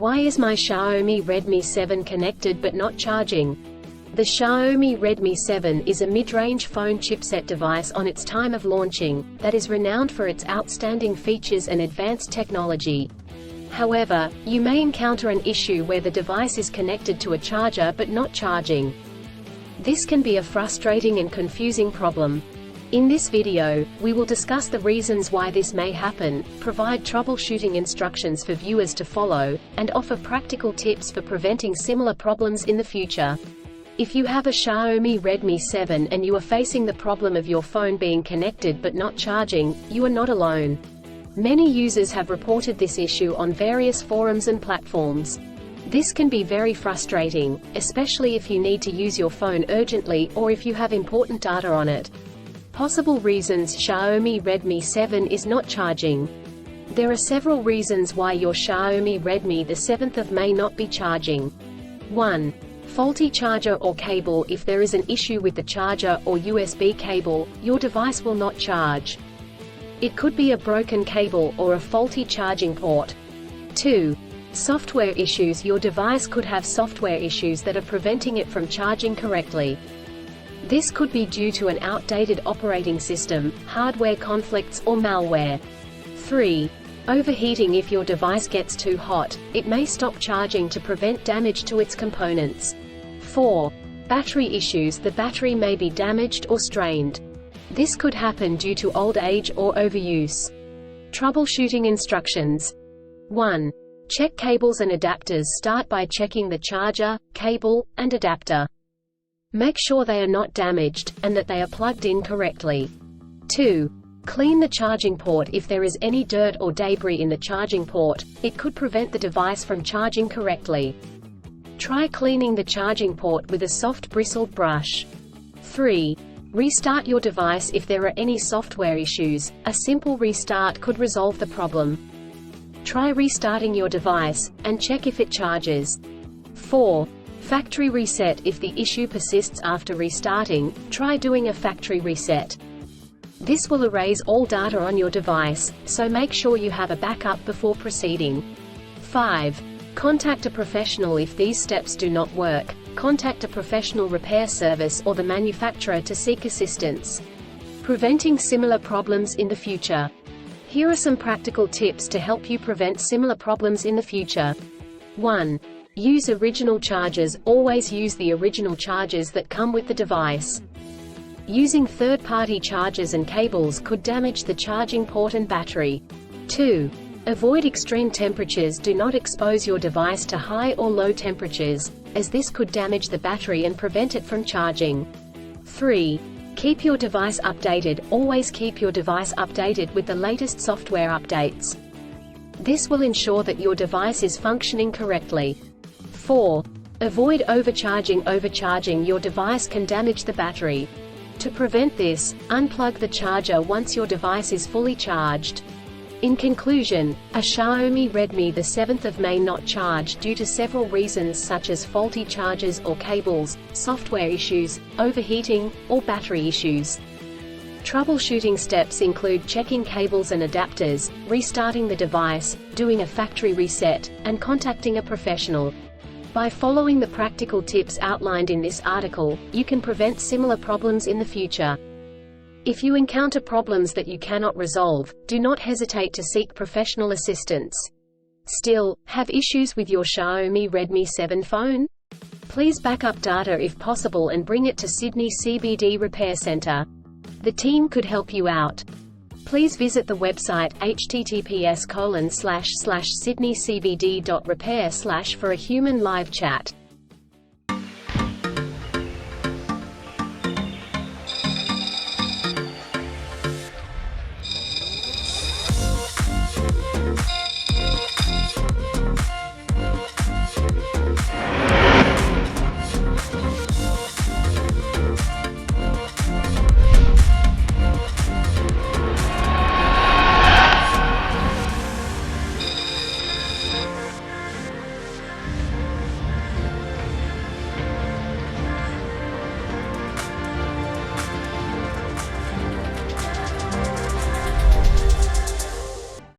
Why is my Xiaomi Redmi 7 connected but not charging? The Xiaomi Redmi 7 is a mid-range phone chipset device on its time of launching, that is renowned for its outstanding features and advanced technology. However, you may encounter an issue where the device is connected to a charger but not charging. This can be a frustrating and confusing problem. In this video, we will discuss the reasons why this may happen, provide troubleshooting instructions for viewers to follow, and offer practical tips for preventing similar problems in the future. If you have a Xiaomi Redmi 7 and you are facing the problem of your phone being connected but not charging, you are not alone. Many users have reported this issue on various forums and platforms. This can be very frustrating, especially if you need to use your phone urgently or if you have important data on it. Possible reasons Xiaomi Redmi 7 is not charging. There are several reasons why your Xiaomi Redmi the 7th of May not be charging. 1. Faulty charger or cable. If there is an issue with the charger or USB cable, your device will not charge. It could be a broken cable or a faulty charging port. 2. Software issues. Your device could have software issues that are preventing it from charging correctly. This could be due to an outdated operating system, hardware conflicts or malware. 3. Overheating. If your device gets too hot, it may stop charging to prevent damage to its components. 4. Battery issues. The battery may be damaged or strained. This could happen due to old age or overuse. Troubleshooting instructions. 1. Check cables and adapters. Start by checking the charger, cable, and adapter. Make sure they are not damaged, and that they are plugged in correctly. 2. Clean the charging port. If there is any dirt or debris in the charging port, it could prevent the device from charging correctly. Try cleaning the charging port with a soft bristled brush. 3. Restart your device. If there are any software issues, a simple restart could resolve the problem. Try restarting your device, and check if it charges. 4. Factory reset. If the issue persists after restarting, try doing a factory reset. This will erase all data on your device, so make sure you have a backup before proceeding. 5. Contact a professional. If these steps do not work, contact a professional repair service or the manufacturer to seek assistance. Preventing similar problems in the future. Here are some practical tips to help you prevent similar problems in the future. 1. Use original chargers. Always use the original chargers that come with the device. Using third-party chargers and cables could damage the charging port and battery. 2. Avoid extreme temperatures. Do not expose your device to high or low temperatures, as this could damage the battery and prevent it from charging. 3. Keep your device updated. Always keep your device updated with the latest software updates. This will ensure that your device is functioning correctly. 4. Avoid overcharging. Overcharging your device can damage the battery. To prevent this, unplug the charger once your device is fully charged. In conclusion, a Xiaomi Redmi the 7th of May not charged due to several reasons such as faulty chargers or cables, software issues, overheating, or battery issues. Troubleshooting steps include checking cables and adapters, restarting the device, doing a factory reset, and contacting a professional. By following the practical tips outlined in this article, you can prevent similar problems in the future. If you encounter problems that you cannot resolve, do not hesitate to seek professional assistance. Still, have issues with your Xiaomi Redmi 7 phone? Please back up data if possible and bring it to Sydney CBD Repair Centre. The team could help you out. Please visit the website https://sydneycbd.repair/ for a human live chat.